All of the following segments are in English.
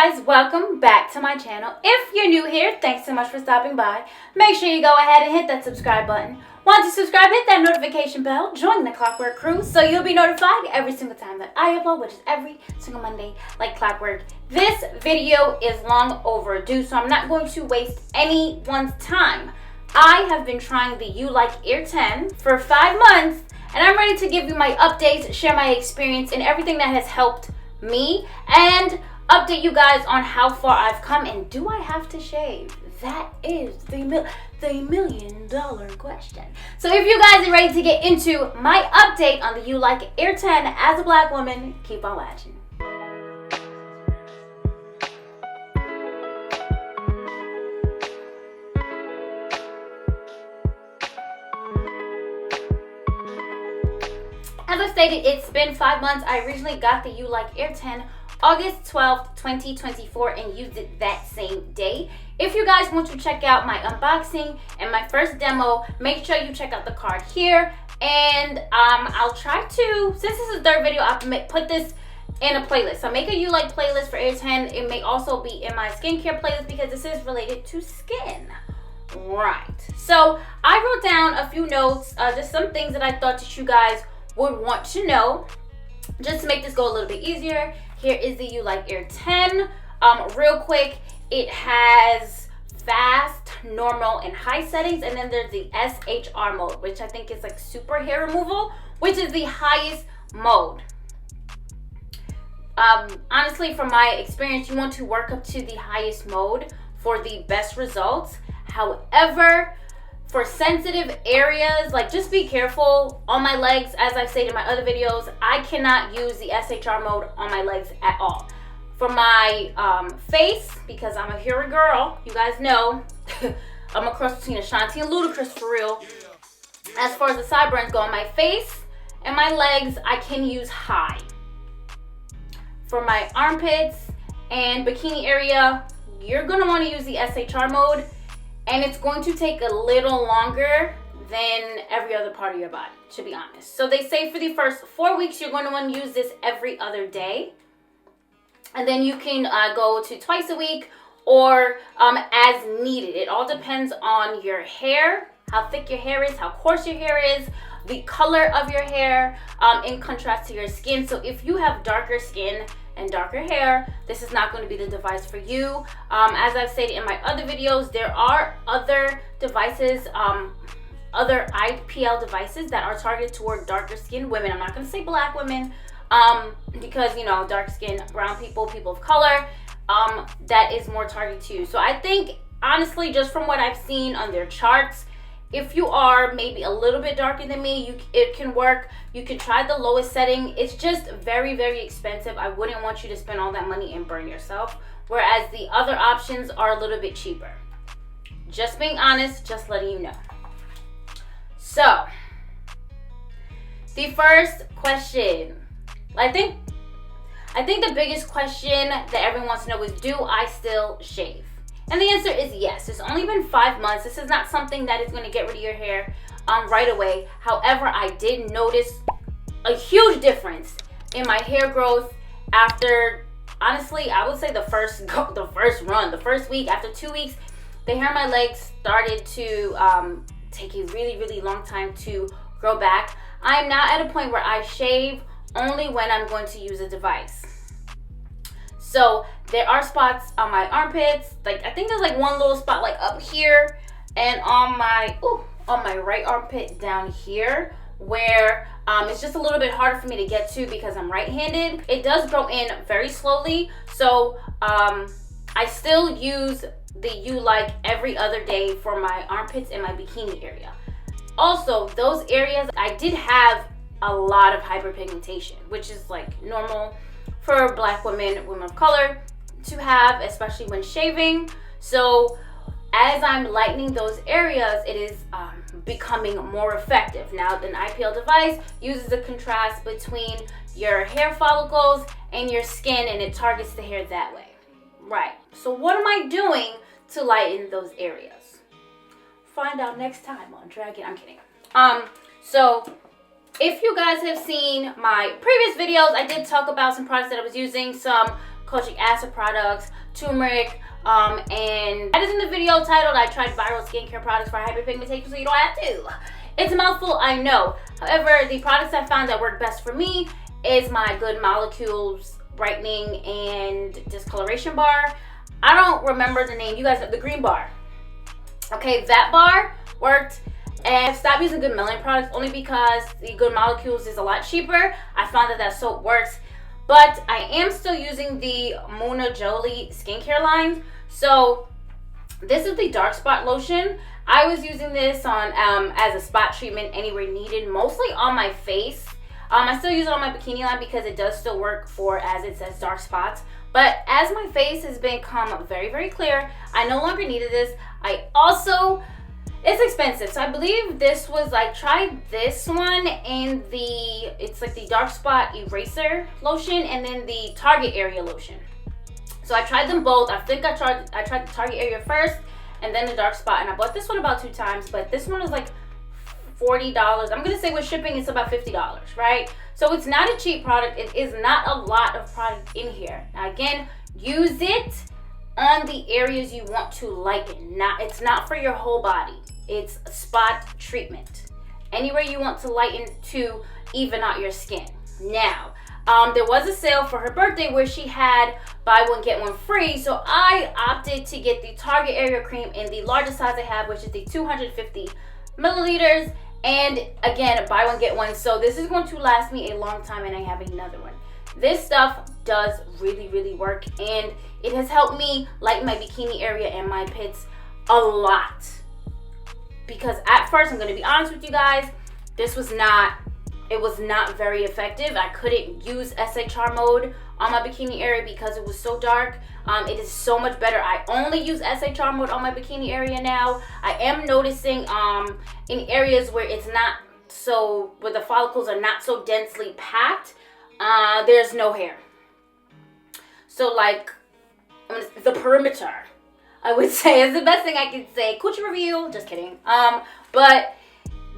guys, welcome back to my channel. If you're new here, thanks so much for stopping by. Make sure you go ahead and hit that subscribe button. Once you subscribe, hit that notification bell, join the clockwork crew so you'll be notified every single time that I upload, which is every single Monday like clockwork. This video is long overdue, so I'm not going to waste anyone's time. I have been trying the Ulike Air10 for 5 months, and I'm ready to give you my updates, share my experience, and everything that has helped me, and update you guys on how far I've come. And do I have to shave? That is the million-dollar question. So if you guys are ready to get into my update on the Ulike Air10 as a black woman, keep on watching. As I stated, it's been 5 months. I originally got the Ulike Air10 August 12th, 2024, and used it that same day. If you guys want to check out my unboxing and my first demo, make sure you check out the card here. And I'll try to, since this is the third video, I'll put this in a playlist. So make a Ulike playlist for Air10. It may also be in my skincare playlist because this is related to skin. Right. So I wrote down a few notes, just some things that I thought that you guys would want to know, just to make this go a little bit easier. Here is the Ulike Air10. Real quick, it has fast, normal, and high settings, and then there's the SHR mode, which I think is like super hair removal, which is the highest mode. Honestly, from my experience, you want to work up to the highest mode for the best results. However, for sensitive areas, like, just be careful. On my legs, as I've stated in my other videos, I cannot use the SHR mode on my legs at all. For my face, because I'm a hairy girl, you guys know, I'm a cross between Ashanti and Ludacris for real. As far as the sideburns go on my face and my legs, I can use high. For my armpits and bikini area, you're gonna wanna use the SHR mode, and it's going to take a little longer than every other part of your body, to be honest. So they say for the first 4 weeks, you're going to want to use this every other day. And then you can go to twice a week or as needed. It all depends on your hair, how thick your hair is, how coarse your hair is, the color of your hair, in contrast to your skin. So if you have darker skin and darker hair, this is not going to be the device for you. As I've stated in my other videos, there are other devices, other IPL devices that are targeted toward darker skinned women. I'm not going to say black women, because, you know, dark skin, brown people, people of color, that is more targeted to you. So I think, honestly, just from what I've seen on their charts, if you are maybe a little bit darker than me, it can work. You can try the lowest setting. It's just very, very expensive. I wouldn't want you to spend all that money and burn yourself. Whereas the other options are a little bit cheaper. Just being honest, just letting you know. So, the first question. I think the biggest question that everyone wants to know is, do I still shave? And the answer is yes. It's only been 5 months. This is not something that is going to get rid of your hair right away. However, I did notice a huge difference in my hair growth after, honestly, I would say the first week. After 2 weeks, the hair on my legs started to take a really, really long time to grow back. I'm now at a point where I shave only when I'm going to use a device. So there are spots on my armpits, like I think there's like one little spot like up here, and on my right armpit down here, where it's just a little bit harder for me to get to because I'm right-handed. It does grow in very slowly, so I still use the Ulike every other day for my armpits and my bikini area. Also, those areas, I did have a lot of hyperpigmentation, which is like normal for black women, women of color to have, especially when shaving. So as I'm lightening those areas, it is becoming more effective. Now, an IPL device uses a contrast between your hair follicles and your skin, and it targets the hair that way. Right. So what am I doing to lighten those areas? Find out next time on Dragon. I'm kidding. So if you guys have seen my previous videos, I did talk about some products that I was using, some kojic acid products, turmeric, and that is in the video titled I tried viral skincare products for hyperpigmentation so you don't have to. It's a mouthful, I know. However, the products I found that work best for me is my Good Molecules brightening and discoloration bar. I don't remember the name. You guys know the green bar. Okay, that bar worked. And I stopped using Good Melanin products only because the Good Molecules is a lot cheaper. I found that soap works. But I am still using the Mona Jolie skincare line. So this is the dark spot lotion. I was using this on as a spot treatment anywhere needed, mostly on my face. I still use it on my bikini line because it does still work for, as it says, dark spots. But as my face has become very, very clear, I no longer needed this. I also, it's expensive. So I believe this was, I tried this one and it's like the dark spot eraser lotion and then the Target area lotion. So I tried them both. I think I tried the Target area first and then the dark spot. And I bought this one about 2 times, but this one was like $40. I'm gonna say with shipping it's about $50, right? So it's not a cheap product. It is not a lot of product in here. Now again, use it on the areas you want to lighten. It's not for your whole body. It's a spot treatment. Anywhere you want to lighten to even out your skin. Now, there was a sale for her birthday where she had buy one get one free, so I opted to get the Target area cream in the largest size I have, which is the 250 milliliters. And again, buy one get one, so this is going to last me a long time and I have another one. This stuff does really, really work, and it has helped me lighten my bikini area and my pits a lot. Because at first, I'm going to be honest with you guys, it was not very effective. I couldn't use SHR mode on my bikini area because it was so dark. It is so much better. I only use SHR mode on my bikini area now. I am noticing in areas where it's not so, where the follicles are not so densely packed, there's no hair. So like the perimeter, I would say, is the best thing I can say. Coochie review, just kidding. But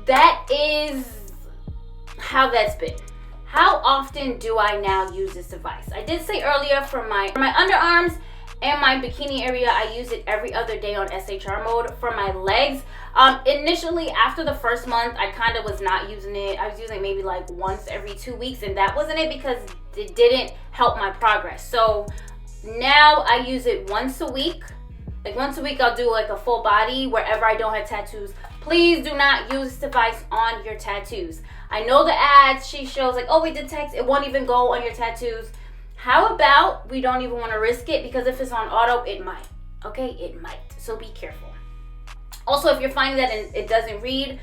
that is how that's been. How often do I now use this device? I did say earlier for my underarms and my bikini area, I use it every other day on SHR mode. For my legs, initially after the first month, I kind of was not using it. I was using it maybe like once every 2 weeks, and that wasn't it because it didn't help my progress. So now I use it once a week. Like once a week I'll do like a full body wherever I don't have tattoos. Please do not use this device on your tattoos. I know the ads, she shows like, oh, it detects, it won't even go on your tattoos. How about we don't even want to risk it, because if it's on auto, it might. Okay, it might. So be careful. Also, if you're finding that it doesn't read,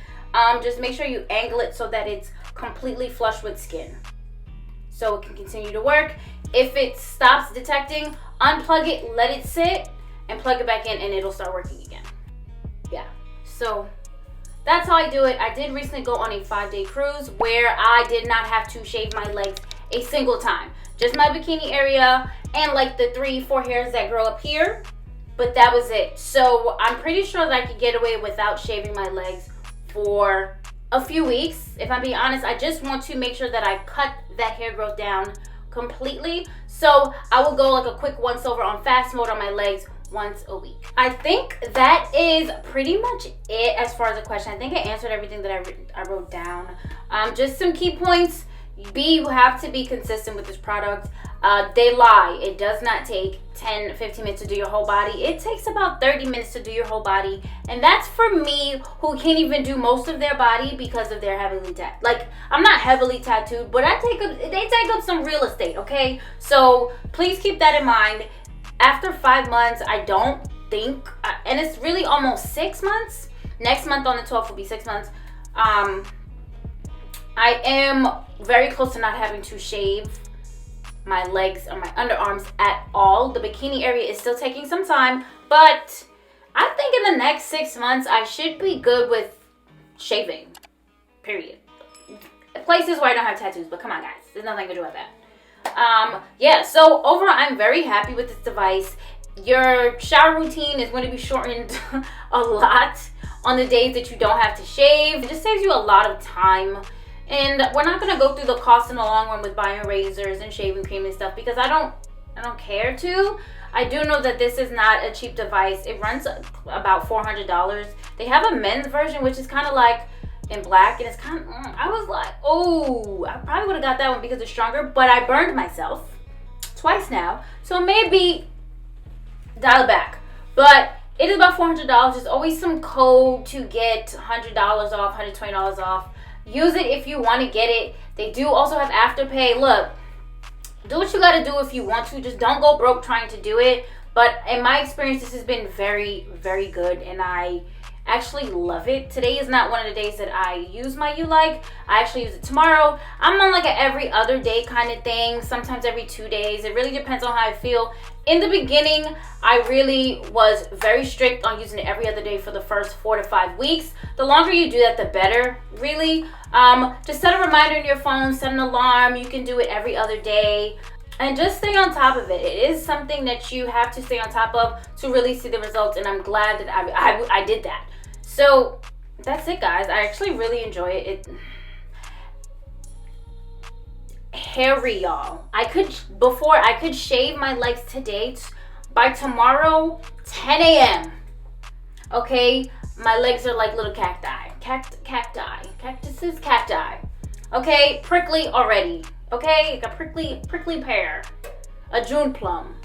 just make sure you angle it so that it's completely flush with skin, so it can continue to work. If it stops detecting, unplug it, let it sit, and plug it back in, and it'll start working again. Yeah, so that's how I do it. I did recently go on a 5-day cruise where I did not have to shave my legs a single time. Just my bikini area and like the 3-4 hairs that grow up here, but that was it. So I'm pretty sure that I could get away without shaving my legs for a few weeks. If I'm being honest, I just want to make sure that I cut that hair growth down completely. So I will go like a quick once over on fast mode on my legs once a week. I think that is pretty much it as far as the question. I think I answered everything that I wrote down. Just some key points. You have to be consistent with this product. They lie. It does not take 10-15 minutes to do your whole body. It takes about 30 minutes to do your whole body, and that's for me who can't even do most of their body because of their heavily tattooed. Like, I'm not heavily tattooed, but they take up some real estate, okay? So please keep that in mind. After 5 months, I don't think, and it's really almost 6 months. Next month on the 12th will be 6 months. I am very close to not having to shave my legs or my underarms at all. The bikini area is still taking some time, but I think in the next 6 months, I should be good with shaving, period. Places where I don't have tattoos, but come on guys, there's nothing to do with that. Yeah, so overall, I'm very happy with this device. Your shower routine is going to be shortened a lot on the days that you don't have to shave. It just saves you a lot of time. And we're not going to go through the cost in the long run with buying razors and shaving cream and stuff, because I care to. I do know that this is not a cheap device. It runs about $400. They have a men's version, which is kind of like in black, and it's kind of, I was like, oh, I probably would have got that one because it's stronger, but I burned myself twice now, so maybe dial it back. But it is about $400. There's always some code to get $100 off, $120 off. Use it if you want to get it. They do also have Afterpay. Look, do what you got to do if you want to. Just don't go broke trying to do it. But in my experience, this has been very, very good, and I actually love it. Today is not one of the days that I use my Ulike. I actually use it tomorrow. I'm on like a every other day kind of thing, sometimes every 2 days. It really depends on how I feel. In the beginning, I really was very strict on using it every other day for the first 4 to 5 weeks. The longer you do that, the better, really. Just set a reminder in your phone, set an alarm. You can do it every other day. And just stay on top of it. It is something that you have to stay on top of to really see the results, and I'm glad that I did that. So that's it, guys. I actually really enjoy it. Hairy, y'all. Before I could shave my legs today. By tomorrow 10 a.m. okay, my legs are like little cacti. Cactuses, cacti. Okay, prickly already. Okay, like a prickly pear, a June plum,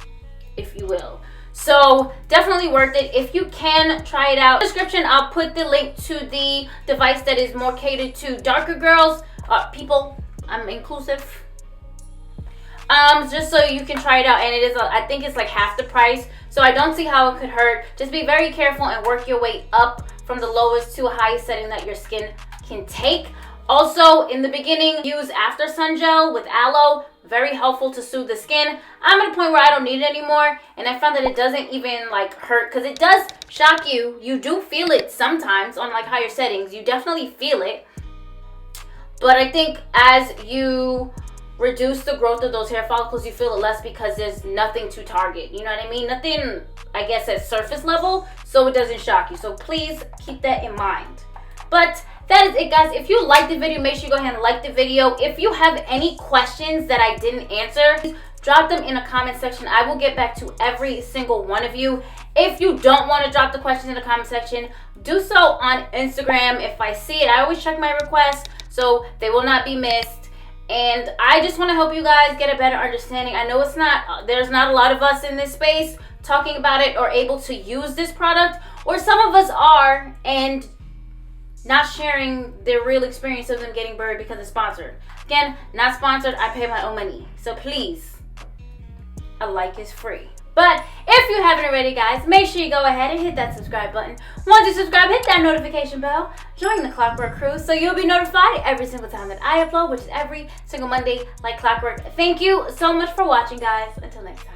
if you will. So definitely worth it. If you can, try it out. In the description, I'll put the link to the device that is more catered to darker girls, people. I'm inclusive. Just so you can try it out, and it is, I think it's like half the price. So I don't see how it could hurt. Just be very careful and work your way up from the lowest to highest setting that your skin can take. Also, in the beginning, use after sun gel with aloe. Very helpful to soothe the skin. I'm at a point where I don't need it anymore, and I found that it doesn't even like hurt, because it does shock you. You do feel it sometimes on like higher settings. You definitely feel it. But I think as you reduce the growth of those hair follicles, you feel it less because there's nothing to target. You know what I mean? Nothing, I guess, at surface level, so it doesn't shock you. So please keep that in mind. But that is it, guys. If you liked the video, make sure you go ahead and like the video. If you have any questions that I didn't answer, drop them in the comment section. I will get back to every single one of you. If you don't want to drop the questions in the comment section, do so on Instagram. If I see it, I always check my requests, so they will not be missed. And I just want to help you guys get a better understanding. I know there's not a lot of us in this space talking about it or able to use this product, or some of us are and not sharing their real experience of them getting burned because it's sponsored. Again, not sponsored. I pay my own money. So please, a like is free. But if you haven't already, guys, make sure you go ahead and hit that subscribe button. Once you subscribe, hit that notification bell. Join the Clockwork crew so you'll be notified every single time that I upload, which is every single Monday like clockwork. Thank you so much for watching, guys. Until next time.